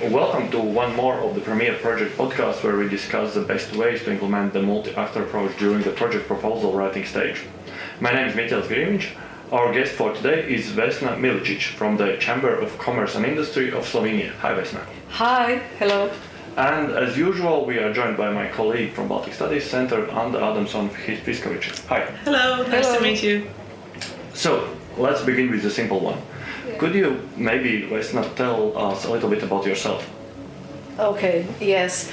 Welcome to one more of the Premier Project podcast where we discuss the best ways to implement the multi-actor approach during the project proposal writing stage. My name is Mitjels Grimić. Our guest for today is Vesna Milicic from the Chamber of Commerce and Industry of Slovenia. Hi Vesna. Hi, hello. And as usual, we are joined by my colleague from Baltic Studies Center, Anda Adamson-Fiskovic. Hi. Hello, nice to meet you. So, let's begin with the simple one. Could you maybe, Vesna, tell us a little bit about yourself? Okay, yes.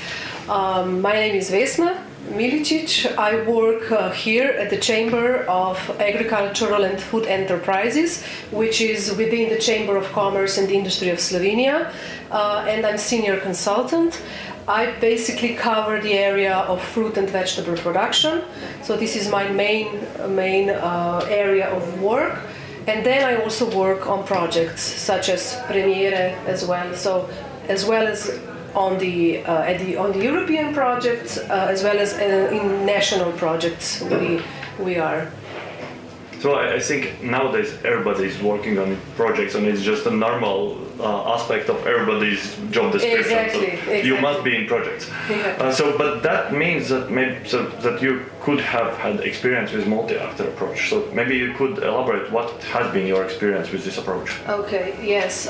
My name is Vesna Milicic. I work here at the Chamber of Agricultural and Food Enterprises, which is within the Chamber of Commerce and Industry of Slovenia, and I'm senior consultant. I basically cover the area of fruit and vegetable production, so this is my main area of work. And then I also work on projects such as Premiere as well. So as well as on the European projects, as well as in national projects, we are. So I think nowadays everybody is working on projects, and it's just a normal aspect of everybody's job description. Exactly. You must be in projects. Yeah. But that means that that you could have had experience with multi-actor approach. So maybe you could elaborate what has been your experience with this approach. Okay. Yes.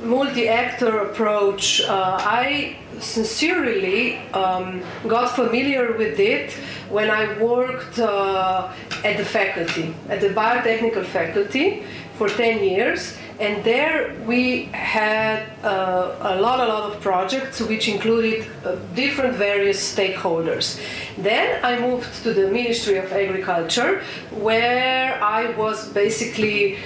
Multi-actor approach. I sincerely got familiar with it when I worked at the faculty, at the biotechnical faculty for 10 years, and there we had a lot of projects which included different various stakeholders. Then I moved to the Ministry of Agriculture, where I was basically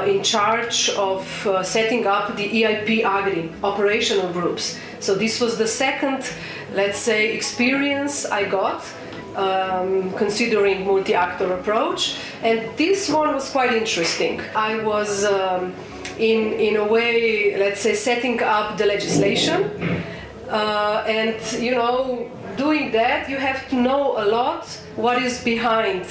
in charge of setting up the EIP Agri operational groups. So this was the second, let's say, experience I got considering multi-actor approach, and this one was quite interesting. I was in a way, let's say, setting up the legislation, and doing that you have to know a lot what is behind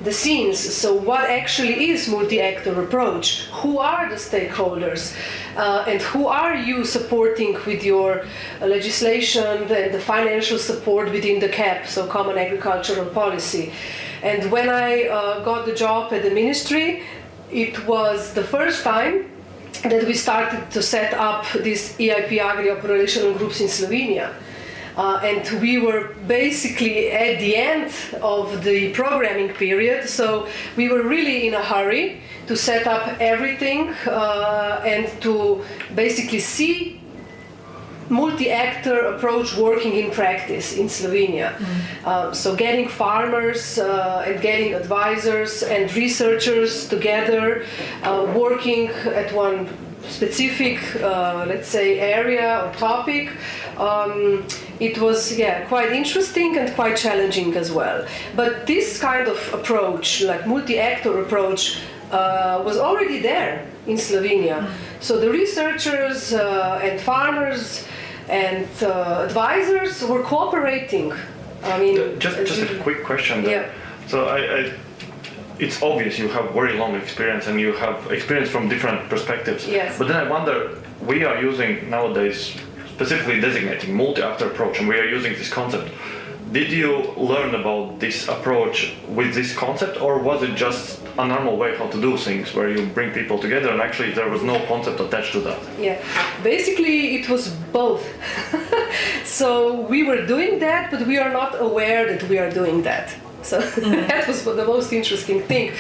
the scenes. So what actually is multi-actor approach? Who are the stakeholders? And who are you supporting with your legislation and the financial support within the CAP, so Common Agricultural Policy? And when I got the job at the ministry, it was the first time that we started to set up these EIP Agri operational groups in Slovenia. And we were basically at the end of the programming period, so we were really in a hurry to set up everything and to basically see multi-actor approach working in practice in Slovenia. So getting farmers and getting advisors and researchers together, working at one specific, let's say, area or topic. It was quite interesting and quite challenging as well. But this kind of approach, like multi-actor approach, was already there in Slovenia. So the researchers and farmers and advisors were cooperating. I mean, just a quick question there. Yeah. So it's obvious you have very long experience and you have experience from different perspectives. Yes. But then I wonder, we are using nowadays specifically designating multi-actor approach, and we are using this concept. Did you learn about this approach with this concept, or was it just a normal way how to do things, where you bring people together and actually there was no concept attached to that? Yeah, basically it was both. So we were doing that, but we are not aware that we are doing that. So that was the most interesting thing,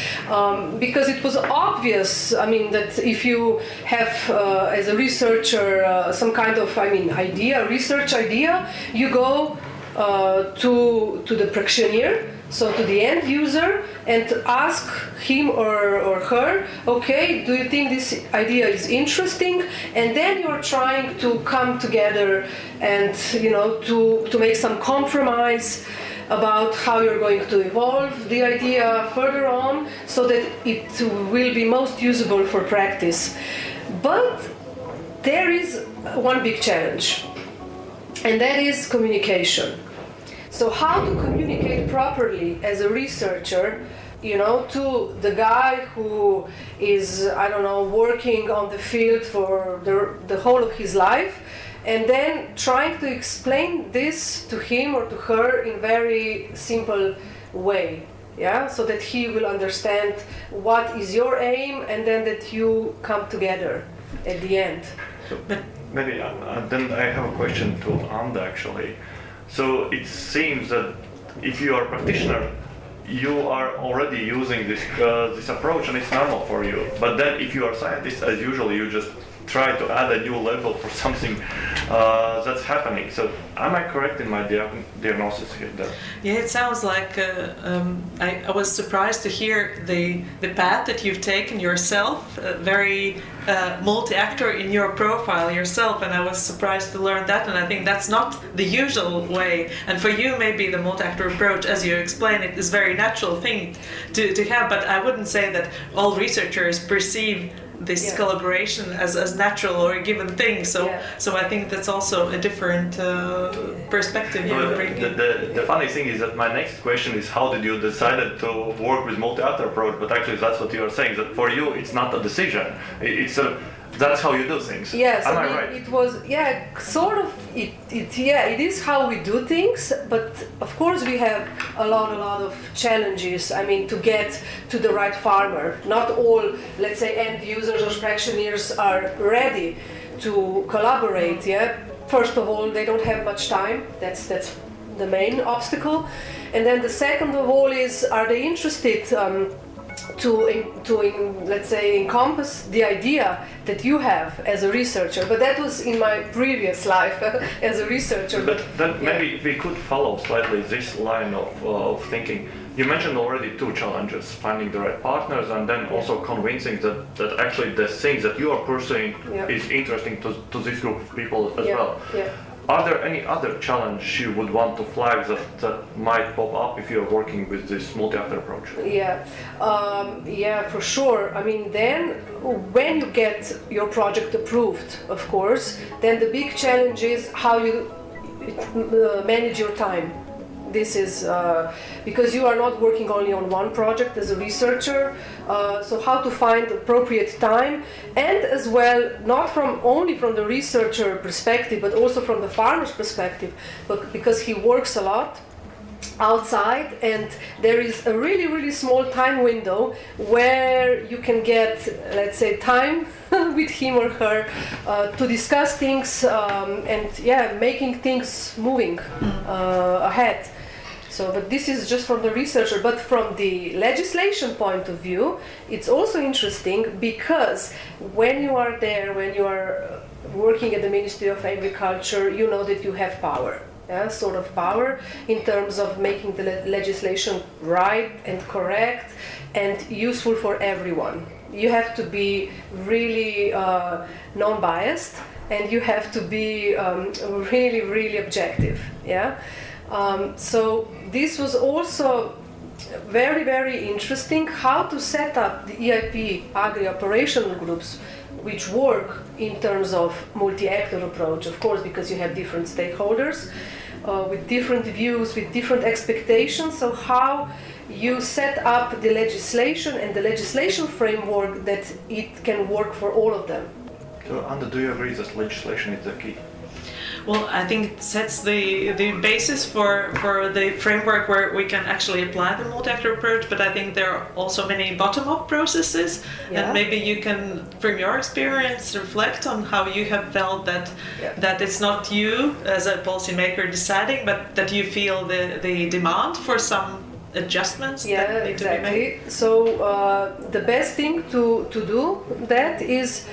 because it was obvious, I mean, that if you have, as a researcher, some kind of, research idea, you go to the practitioner, so to the end user, and ask him or her, okay, do you think this idea is interesting? And then you're trying to come together and, to make some compromise about how you're going to evolve the idea further on so that it will be most usable for practice. But there is one big challenge, and that is communication. So how to communicate properly as a researcher, to the guy who is, working on the field for the whole of his life, and then trying to explain this to him or to her in very simple way, yeah, so that he will understand what is your aim, and then that you come together at the end. So, maybe then I have a question to Anda actually. So it seems that if you are a practitioner, you are already using this approach and it's normal for you. But then if you are a scientist, as usual, you just try to add a new level for something that's happening. So am I correct in my diagnosis here? Yeah, it sounds like I was surprised to hear the path that you've taken yourself, very multi-actor in your profile yourself, and I was surprised to learn that, and I think that's not the usual way. And for you, maybe the multi-actor approach, as you explain it, is a very natural thing to have, but I wouldn't say that all researchers perceive this collaboration as natural or a given thing, so I think that's also a different perspective you're bringing. The funny thing is that my next question is how did you decide to work with multi-actor approach, but actually that's what you are saying, that for you it's not a decision, that's how you do things. Yes, Am I right? It was, sort of, it is how we do things, but of course we have a lot of challenges, I mean, to get to the right farmer. Not all, let's say, end users or practitioners are ready to collaborate, First of all, they don't have much time, that's the main obstacle. And then the second of all is, are they interested let's say, encompass the idea that you have as a researcher, but that was in my previous life as a researcher. But then maybe we could follow slightly this line of thinking. You mentioned already two challenges, finding the right partners and then also convincing that actually the things that you are pursuing is interesting to this group of people as well. Are there any other challenge you would want to flag that might pop up if you're working with this multi-actor approach? For sure. I mean, then when you get your project approved, of course, then the big challenge is how you manage your time. This is because you are not working only on one project as a researcher, so how to find appropriate time, and as well, not only from the researcher perspective, but also from the farmer's perspective, but because he works a lot outside, and there is a really small time window where you can get, let's say, time with him or her to discuss things and making things moving ahead. So, but this is just from the researcher, but from the legislation point of view, it's also interesting because when you are there, when you are working at the Ministry of Agriculture, you know that you have power. Sort of power in terms of making the legislation right and correct and useful for everyone. You have to be really non-biased, and you have to be really objective. So this was also very interesting, how to set up the EIP agri-operational groups, which work in terms of multi-actor approach, of course, because you have different stakeholders with different views, with different expectations. So how you set up the legislation and the legislation framework that it can work for all of them. So, Anda, do you agree that legislation is the key? Well, I think it sets the basis for the framework where we can actually apply the multi-actor approach, but I think there are also many bottom-up processes, and maybe you can, from your experience, reflect on how you have felt that it's not you as a policymaker deciding, but that you feel the demand for some adjustments that need to be made. So the best thing to do that is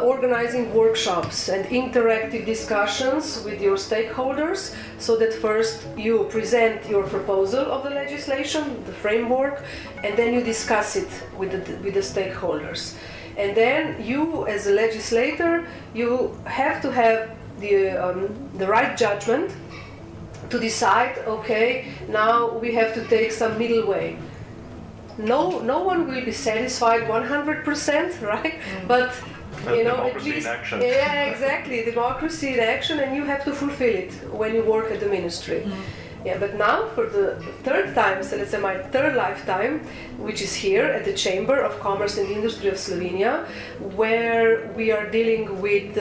organizing workshops and interactive discussions with your stakeholders, so that first you present your proposal of the legislation, the framework, and then you discuss it with the stakeholders. And then you, as a legislator, you have to have the right judgment to decide, okay, now we have to take some middle way. No one will be satisfied 100%, right? But at least, in action. Exactly, democracy in action, and you have to fulfill it when you work at the ministry. Yeah, but now for the third time, so let's say my third lifetime, which is here at the Chamber of Commerce and Industry of Slovenia, where we are dealing with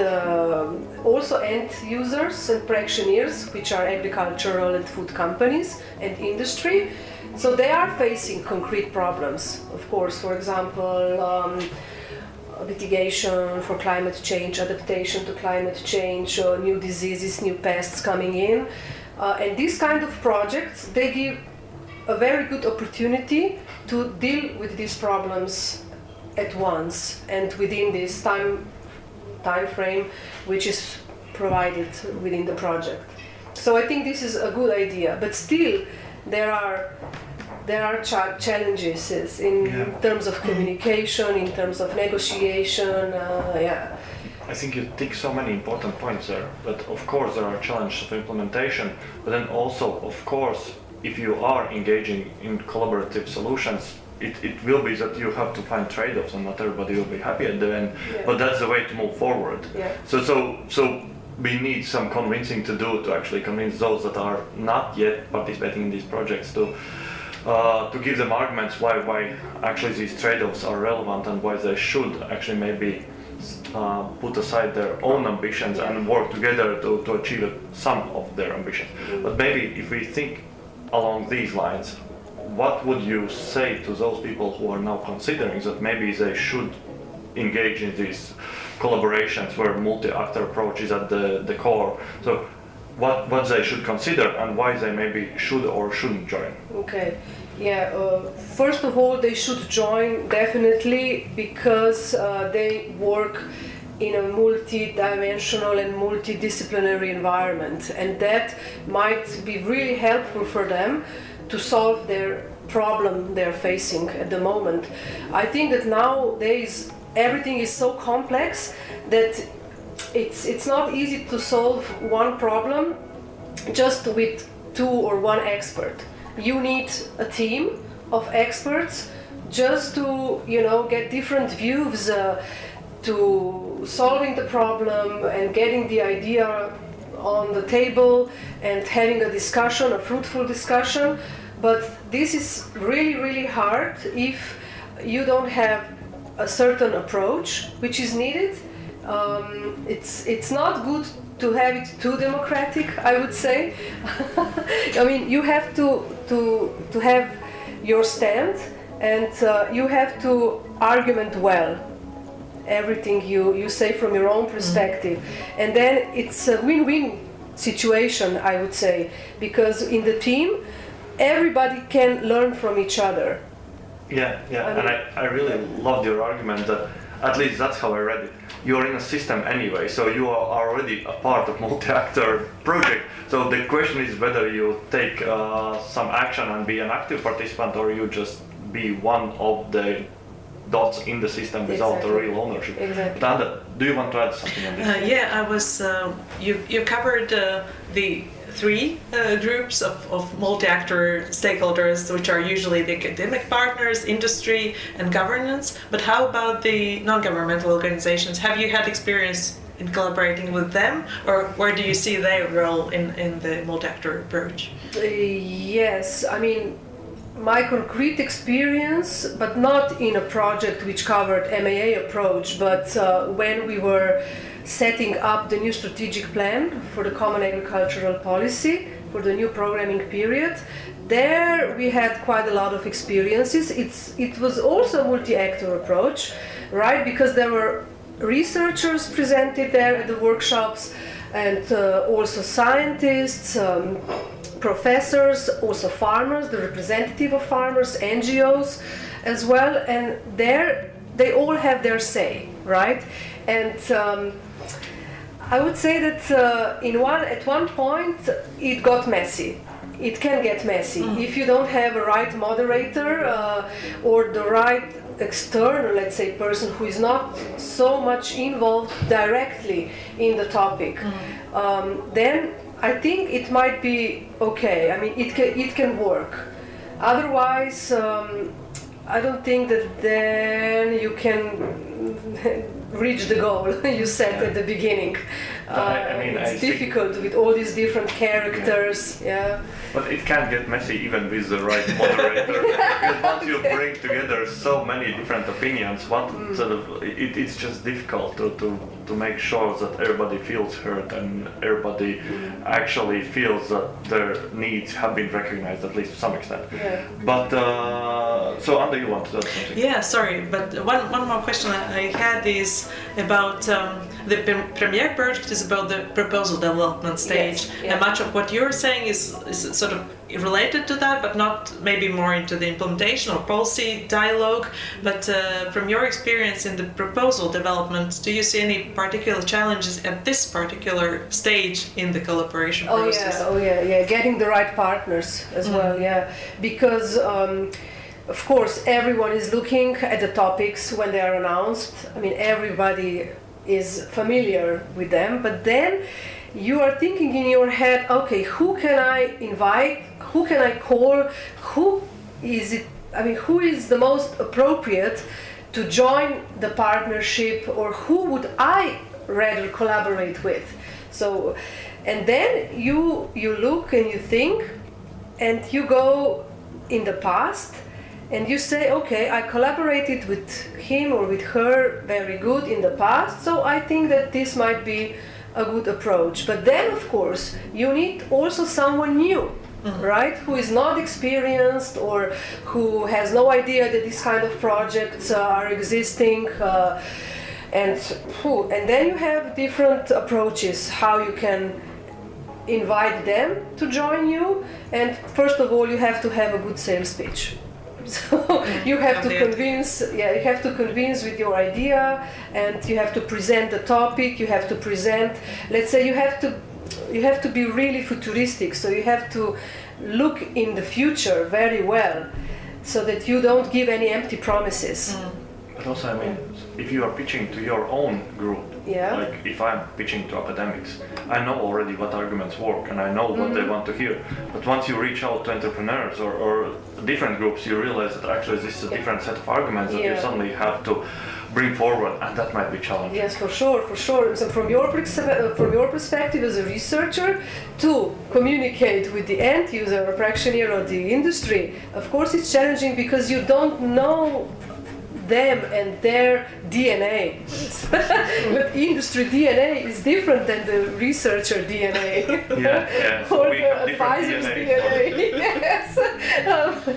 also end users and practitioners, which are agricultural and food companies and industry. So they are facing concrete problems, of course, for example, mitigation for climate change, adaptation to climate change, new diseases, new pests coming in. And these kind of projects, they give a very good opportunity to deal with these problems at once and within this time frame which is provided within the project. So I think this is a good idea, but still there are challenges in terms of communication, in terms of negotiation. I think you tick so many important points there, but of course there are challenges of implementation, but then also, of course, if you are engaging in collaborative solutions, it will be that you have to find trade-offs and not everybody will be happy at the end, but that's the way to move forward. So we need some convincing to do to actually convince those that are not yet participating in these projects to give them arguments why actually these trade-offs are relevant and why they should actually maybe put aside their own ambitions and work together to achieve some of their ambitions. But maybe if we think along these lines, what would you say to those people who are now considering that maybe they should engage in these collaborations where multi-actor approach is at the core? So what they should consider and why they maybe should or shouldn't join? Okay. First of all, they should join definitely because they work in a multi-dimensional and multidisciplinary environment, and that might be really helpful for them to solve their problem they're facing at the moment. I think that nowadays everything is so complex that it's not easy to solve one problem just with two or one expert. You need a team of experts just to get different views to solving the problem and getting the idea on the table and having a discussion, a fruitful discussion. But this is really, really hard if you don't have a certain approach which is needed. It's not good to have it too democratic, I would say. I mean, you have to have your stand, and you have to argument well everything you say from your own perspective, and then it's a win-win situation, I would say, because in the team everybody can learn from each other. And I really loved your argument that, at least that's how I read it, you're in a system anyway, so you are already a part of multi-actor project. So the question is whether you take some action and be an active participant, or you just be one of the dots in the system without a real ownership. Exactly. Tanda, do you want to add something on this? I was. You covered the three groups of multi-actor stakeholders, which are usually the academic partners, industry, and governance. But how about the non-governmental organizations? Have you had experience in collaborating with them, or where do you see their role in the multi-actor approach? Yes, I mean, my concrete experience, but not in a project which covered MAA approach, but when we were setting up the new strategic plan for the Common Agricultural Policy for the new programming period, there we had quite a lot of experiences. It was also a multi-actor approach, right? Because there were researchers presented there at the workshops, and also scientists, professors, also farmers, the representative of farmers, NGOs as well, and there they all have their say, right? And I would say that at one point it got messy. It can get messy if you don't have a right moderator or the right external, let's say, person who is not so much involved directly in the topic. Then I think it might be okay. I mean, it can work. Otherwise, I don't think that then you can reach the goal you set at the beginning. I mean, it's difficult with all these different characters. Yeah. But it can get messy even with the right moderator. Because once you bring together so many different opinions, it's just difficult to make sure that everybody feels heard and everybody actually feels that their needs have been recognized, at least to some extent. Yeah. But so Anna, you want to add something? Yeah, sorry, but one more question I had is about the Premiere project is about the proposal development stage, Yes, yeah. and much of what you're saying is sort of related to that, but not maybe more into the implementation or policy dialogue. But from your experience in the proposal development, do you see any particular challenges at this particular stage in the collaboration process? Oh yeah, getting the right partners as well, yeah, because of course everyone is looking at the topics when they are announced. I mean, everybody is familiar with them, but then you are thinking in your head, okay, who can I invite, who can I call, who is the most appropriate to join the partnership, or who would I rather collaborate with? So, and then you look and you think, and you go in the past and you say, okay, I collaborated with him or with her very good in the past, so I think that this might be a good approach. But then, of course, you need also someone new, right? Who is not experienced or who has no idea that these kind of projects are existing. And then you have different approaches how you can invite them to join you. And first of all, you have to have a good sales pitch. So you have to convince, you have to convince with your idea, and you have to present the topic. You have to present, let's say, you have to be really futuristic. So you have to look in the future very well, so that you don't give any empty promises. But also, I mean, if you are pitching to your own group, like if I'm pitching to academics, I know already what arguments work and I know what they want to hear. But once you reach out to entrepreneurs or different groups, you realize that actually this is a different set of arguments that you suddenly have to bring forward, and that might be challenging. Yes, for sure. So from your perspective as a researcher, to communicate with the end user or practitioner or the industry, of course it's challenging because you don't know them and their DNA. But industry DNA is different than the researcher DNA. So or we the have different advisor's DNA. Yes,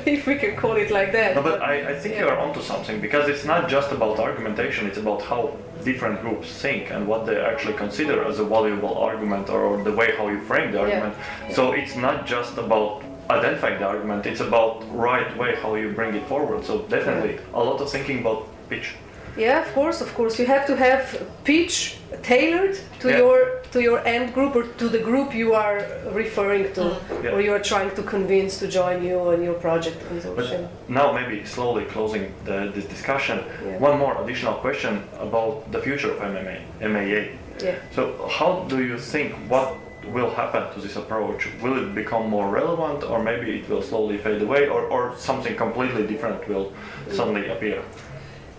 if we can call it like that. No, but I think you are onto something, because it's not just about argumentation, it's about how different groups think and what they actually consider as a valuable argument, or the way how you frame the argument. So it's not just about identifying the argument, it's about right way how you bring it forward. So definitely a lot of thinking about pitch. Yeah, of course. You have to have pitch tailored to your end group, or to the group you are referring to, or you are trying to convince to join you on your project consortium. But now maybe slowly closing this discussion, one more additional question about the future of MAA. Yeah. So how do you think, what will happen to this approach? Will it become more relevant, or maybe it will slowly fade away, or something completely different will suddenly appear?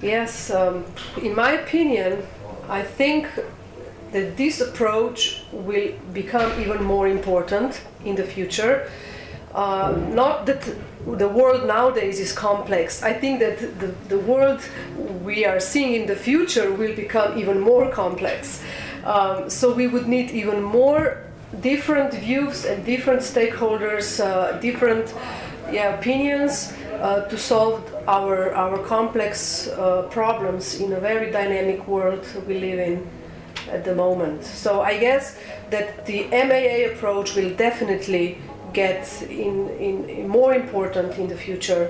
Yes, in my opinion, I think that this approach will become even more important in the future. Not that the world nowadays is complex. I think that the world we are seeing in the future will become even more complex. So we would need even more different views and different stakeholders, different opinions to solve our complex problems in a very dynamic world we live in at the moment. So I guess that the MAA approach will definitely get in more important in the future.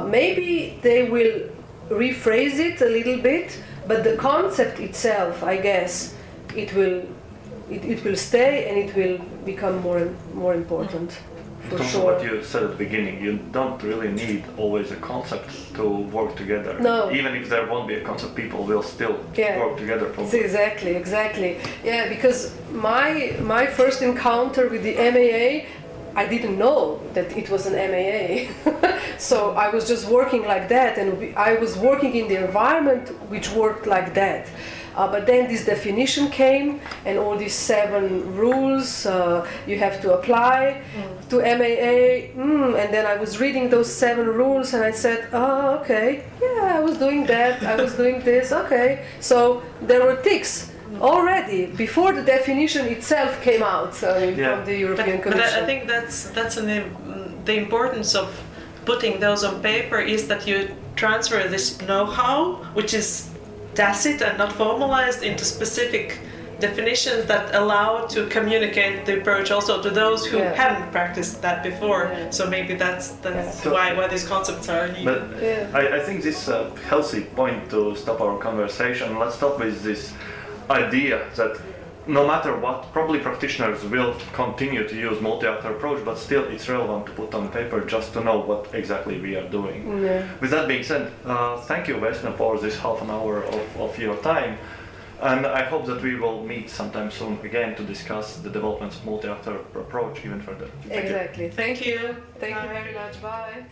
Maybe they will rephrase it a little bit, but the concept itself, I guess, it will stay and it will become more important. For sure. What you said at the beginning, you don't really need always a concept to work together. No. Even if there won't be a concept, people will still work together. Probably. Exactly. Yeah, because my first encounter with the MAA, I didn't know that it was an MAA. So I was just working like that, and I was working in the environment which worked like that. But then this definition came, and all these 7 rules you have to apply to MAA. And then I was reading those 7 rules, and I said, oh, okay, yeah, I was doing that, I was doing this, okay. So there were ticks already before the definition itself came out from the European Commission. But I think that's the importance of putting those on paper is that you transfer this know-how, which is tacit and not formalized, into specific definitions that allow to communicate the approach also to those who haven't practiced that before. So maybe that's why these concepts are needed. But I think this is a healthy point to stop our conversation. Let's stop with this idea that no matter what, probably practitioners will continue to use multi-actor approach, but still it's relevant to put on paper just to know what exactly we are doing. With that being said, thank you, Vesna, for this half an hour of your time. And I hope that we will meet sometime soon again to discuss the developments of multi-actor approach even further. Exactly. Thank you. Thank you very much. Bye.